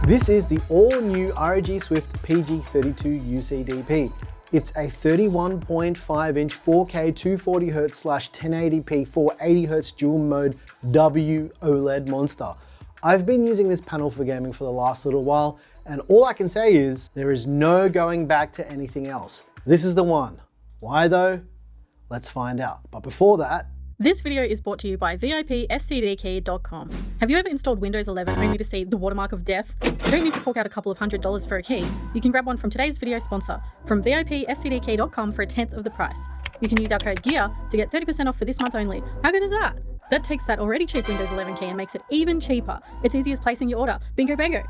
This is the all-new ROG Swift PG32UDCP. It's a 31.5-inch 4K 240Hz/1080p 480Hz dual-mode W OLED monster. I've been using this panel for gaming for the last little while, and all I can say is there is no going back to anything else. This is the one. Why though? Let's find out. But before that, this video is brought to you by VIPSCDkey.com. Have you ever installed Windows 11 only to see the watermark of death? You don't need to fork out a couple of $100s for a key. You can grab one from today's video sponsor, from VIPSCDkey.com for a tenth of the price. You can use our code GEAR to get 30% off for this month only. How good is that? That takes that already cheap Windows 11 key and makes it even cheaper. It's easy as placing your order. Bingo bango.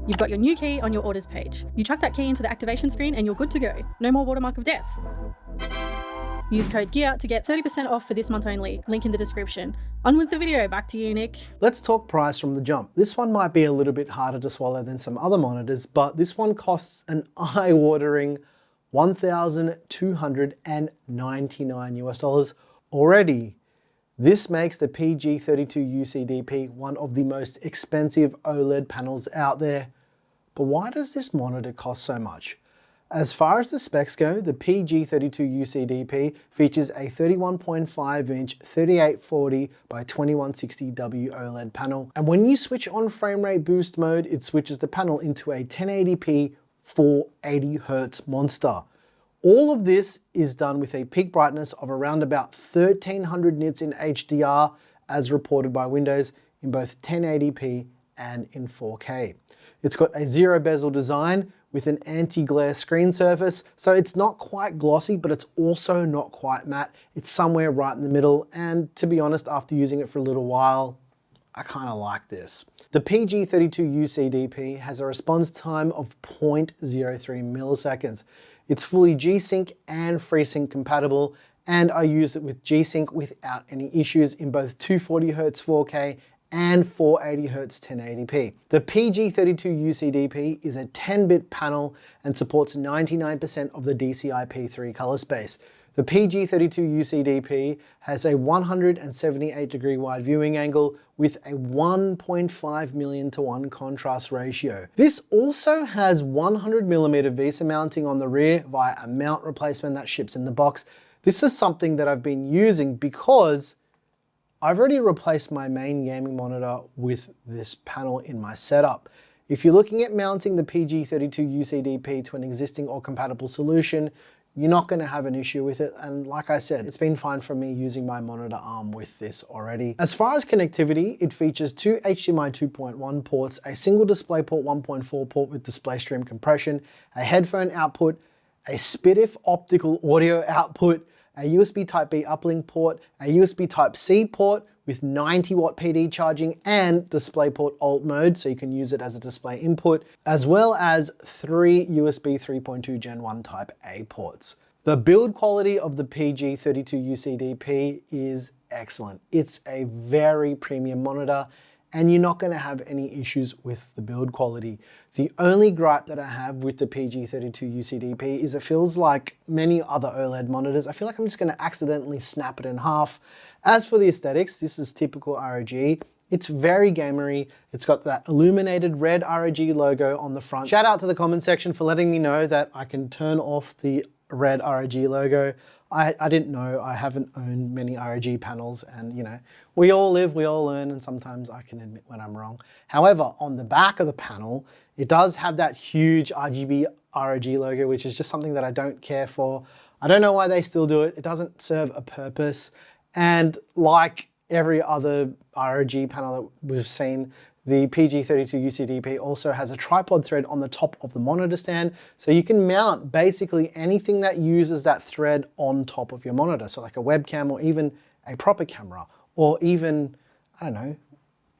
You've got your new key on your orders page. You chuck that key into the activation screen and you're good to go. No more watermark of death. Use code GEAR to get 30% off for this month only. Link in the description. On with the video. Back to you, Nick. Let's talk price from the jump. This one might be a little bit harder to swallow than some other monitors, but this one costs an eye-watering $1,299 already. This makes the PG32UDCP one of the most expensive OLED panels out there. But why does this monitor cost so much? As far as the specs go, the PG32UDCP features a 31.5-inch 3840 by 2160W OLED panel. And when you switch on frame rate boost mode, it switches the panel into a 1080p 480Hz monster. All of this is done with a peak brightness of around about 1300 nits in HDR, as reported by Windows, in both 1080p and in 4K. It's got a zero bezel design with an anti-glare screen surface, so it's not quite glossy, but it's also not quite matte. It's somewhere right in the middle, and to be honest, after using it for a little while, I kind of like this. The PG32UDCP has a response time of 0.03 milliseconds. It's fully G-Sync and FreeSync compatible, and I use it with G-Sync without any issues in both 240Hz 4K and 480Hz 1080p. The PG32UDCP is a 10-bit panel and supports 99% of the DCI-P3 color space. The PG32UDCP has a 178-degree wide viewing angle with a 1.5 million to 1 contrast ratio. This also has 100mm VESA mounting on the rear via a mount replacement that ships in the box. This is something that I've been using because I've already replaced my main gaming monitor with this panel in my setup. If you're looking at mounting the PG32UDCP to an existing or compatible solution, you're not going to have an issue with it, and like I said, it's been fine for me using my monitor arm with this already. As far as connectivity, it features two HDMI 2.1 ports, a single DisplayPort 1.4 port with DisplayStream compression, a headphone output, a SPDIF optical audio output, a USB Type-B uplink port, a USB Type-C port with 90-watt PD charging and DisplayPort alt mode, so you can use it as a display input, as well as 3 USB 3.2 Gen 1 Type-A ports. The build quality of the PG32UDCP is excellent. It's a very premium monitor, and you're not going to have any issues with the build quality. The only gripe that I have with the PG32UDCP is it feels like many other OLED monitors. I feel like I'm just going to accidentally snap it in half. As for the aesthetics, this is typical ROG. It's very gamery. It's got that illuminated red ROG logo on the front. Shout out to the comment section for letting me know that I can turn off the red ROG logo. I didn't know. I haven't owned many ROG panels, and you know, we all live, we all learn, and sometimes I can admit when I'm wrong. However, on the back of the panel, it does have that huge RGB ROG logo, which is just something that I don't care for. I don't know why they still do it. It doesn't serve a purpose. And like every other ROG panel that we've seen, the PG32UDCP also has a tripod thread on the top of the monitor stand, so you can mount basically anything that uses that thread on top of your monitor. So like a webcam or even a proper camera, or even, I don't know,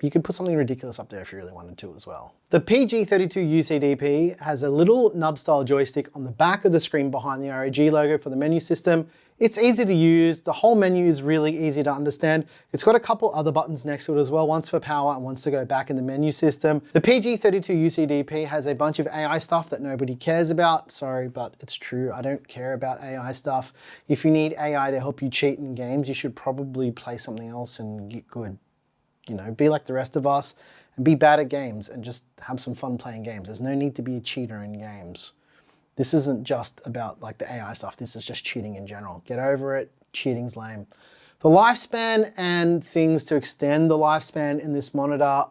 you could put something ridiculous up there if you really wanted to as well. The PG32UDCP has a little nub-style joystick on the back of the screen behind the ROG logo for the menu system. It's easy to use. The whole menu is really easy to understand. It's got a couple other buttons next to it as well, once for power and once to go back in the menu system. The PG32UDCP has a bunch of AI stuff that nobody cares about. Sorry, but it's true. I don't care about AI stuff. If you need AI to help you cheat in games, you should probably play something else and get good. You know, be like the rest of us and be bad at games and just have some fun playing games. There's no need to be a cheater in games. This isn't just about like the AI stuff, this is just cheating in general. Get over it, cheating's lame. The lifespan and things to extend the lifespan in this monitor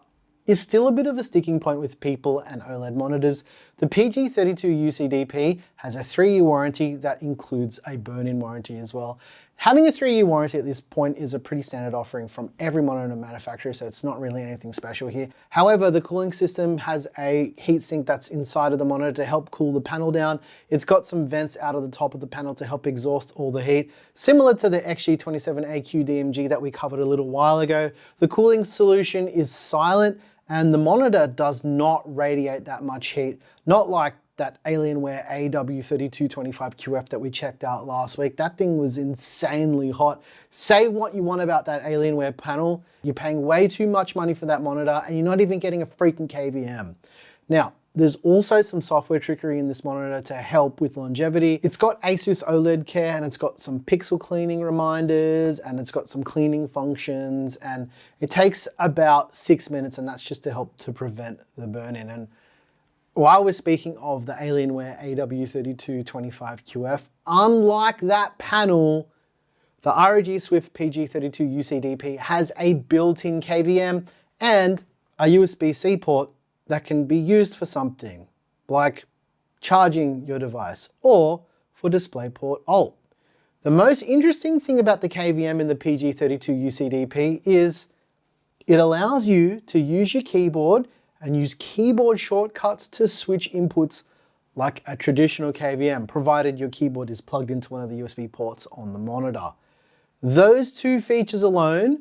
is still a bit of a sticking point with people and OLED monitors. The PG32UCDP has a 3-year warranty that includes a burn-in warranty as well. Having a 3-year warranty at this point is a pretty standard offering from every monitor manufacturer, so it's not really anything special here. However, the cooling system has a heatsink that's inside of the monitor to help cool the panel down. It's got some vents out of the top of the panel to help exhaust all the heat. Similar to the XG27AQ DMG that we covered a little while ago, the cooling solution is silent and the monitor does not radiate that much heat, not like that Alienware AW3225QF that we checked out last week. That thing was insanely hot. Say what you want about that Alienware panel, you're paying way too much money for that monitor and you're not even getting a freaking KVM. Now, there's also some software trickery in this monitor to help with longevity. It's got ASUS OLED care and it's got some pixel cleaning reminders and it's got some cleaning functions, and it takes about 6 minutes, and that's just to help to prevent the burn-in. And while we're speaking of the Alienware AW3225QF, unlike that panel, the ROG Swift PG32UCDP has a built-in KVM and a USB-C port that can be used for something like charging your device or for DisplayPort Alt. The most interesting thing about the KVM in the PG32UCDP is it allows you to use your keyboard and use keyboard shortcuts to switch inputs like a traditional KVM, provided your keyboard is plugged into one of the USB ports on the monitor. Those two features alone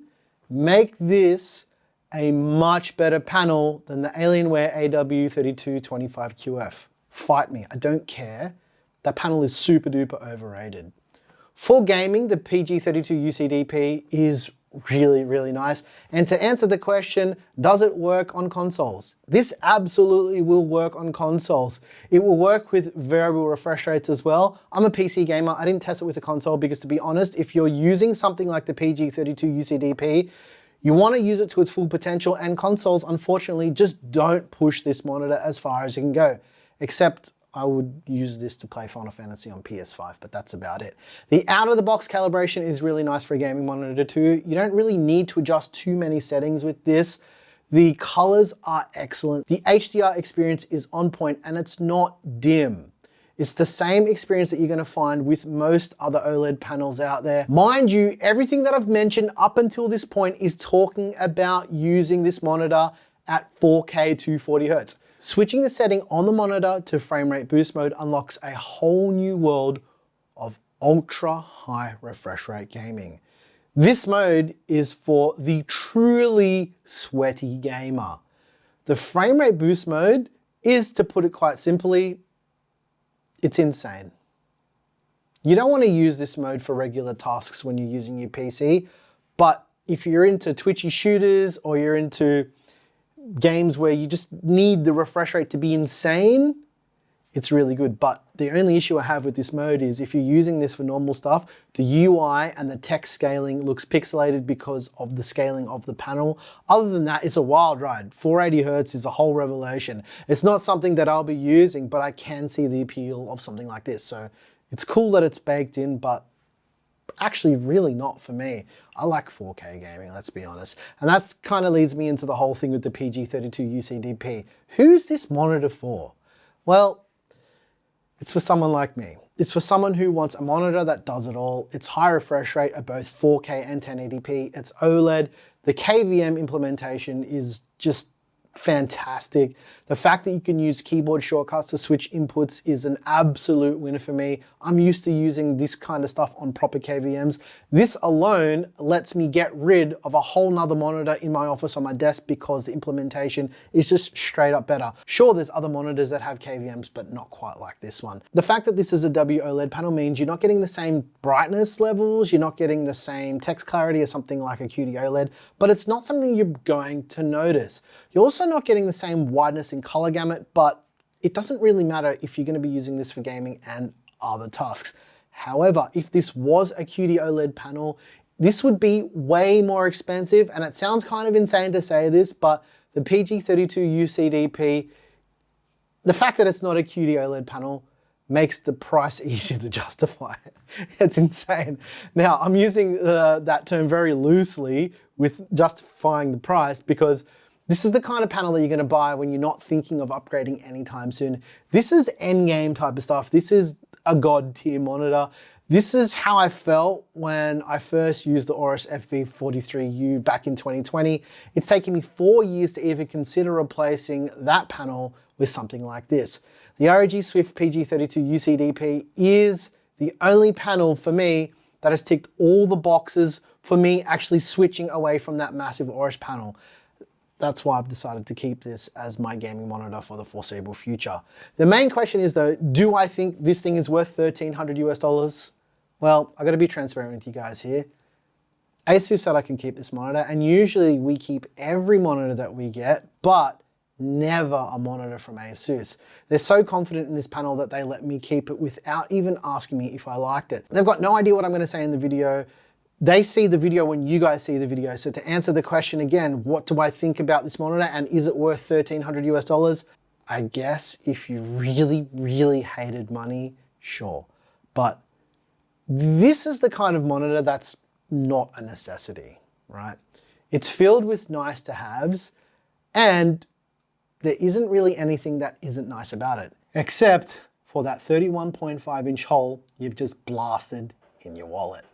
make this a much better panel than the Alienware AW3225QF. Fight me, I don't care. That panel is super duper overrated. For gaming, the PG32UCDP is really nice. And to answer the question, does it work on consoles? This absolutely will work on consoles. It will work with variable refresh rates as well. I'm a PC gamer, I didn't test it with a console because, to be honest, if you're using something like the PG32UCDP, you want to use it to its full potential, and consoles, unfortunately, just don't push this monitor as far as it can go. Except I would use this to play Final Fantasy on PS5, but that's about it. The out-of-the-box calibration is really nice for a gaming monitor too. You don't really need to adjust too many settings with this. The colors are excellent. The HDR experience is on point and it's not dim. It's the same experience that you're going to find with most other OLED panels out there. Mind you, everything that I've mentioned up until this point is talking about using this monitor at 4K 240 Hz. Switching the setting on the monitor to frame rate boost mode unlocks a whole new world of ultra high refresh rate gaming. This mode is for the truly sweaty gamer. The frame rate boost mode is, to put it quite simply, it's insane. You don't want to use this mode for regular tasks when you're using your PC, but if you're into twitchy shooters or you're into games where you just need the refresh rate to be insane, it's really good. But the only issue I have with this mode is if you're using this for normal stuff, the UI and the text scaling looks pixelated because of the scaling of the panel. Other than that, it's a wild ride. 480 Hz is a whole revelation. It's not something that I'll be using, but I can see the appeal of something like this. So it's cool that it's baked in, but actually really not for me. I like 4K gaming, let's be honest. And that's kind of leads me into the whole thing with the PG32UCDP. Who's this monitor for? Well, it's for someone like me. It's for someone who wants a monitor that does it all. It's high refresh rate at both 4K and 1080p. It's OLED. The KVM implementation is just fantastic. The fact that you can use keyboard shortcuts to switch inputs is an absolute winner for me. I'm used to using this kind of stuff on proper KVMs. This alone lets me get rid of a whole nother monitor in my office on my desk because the implementation is just straight up better. Sure, there's other monitors that have KVMs, but not quite like this one. The fact that this is a WOLED panel means you're not getting the same brightness levels, you're not getting the same text clarity as something like a QD OLED, but it's not something you're going to notice. You're also not getting the same wideness in color gamut, but it doesn't really matter if you're going to be using this for gaming and other tasks. However, if this was a QD OLED panel, this would be way more expensive, and it sounds kind of insane to say this, but the PG32UCDP, the fact that it's not a QD OLED panel makes the price easier to justify. It's insane. Now, I'm using that term very loosely with justifying the price because this is the kind of panel that you're gonna buy when you're not thinking of upgrading anytime soon. This is endgame type of stuff. This is a god tier monitor. This is how I felt when I first used the Aorus FV43U back in 2020. It's taken me 4 years to even consider replacing that panel with something like this. The ROG Swift PG32UCDP is the only panel for me that has ticked all the boxes for me actually switching away from that massive Aorus panel. That's why I've decided to keep this as my gaming monitor for the foreseeable future. The main question is though, do I think this thing is worth $1,300 US? Well, I gotta be transparent with you guys here. ASUS said I can keep this monitor, and usually we keep every monitor that we get, but never a monitor from ASUS. They're so confident in this panel that they let me keep it without even asking me if I liked it. They've got no idea what I'm gonna say in the video. They see the video when you guys see the video. So to answer the question again, what do I think about this monitor and is it worth $1,300 US? I guess if you really, really hated money, sure. But this is the kind of monitor that's not a necessity, right? It's filled with nice to haves, and there isn't really anything that isn't nice about it, except for that 31.5-inch hole you've just blasted in your wallet.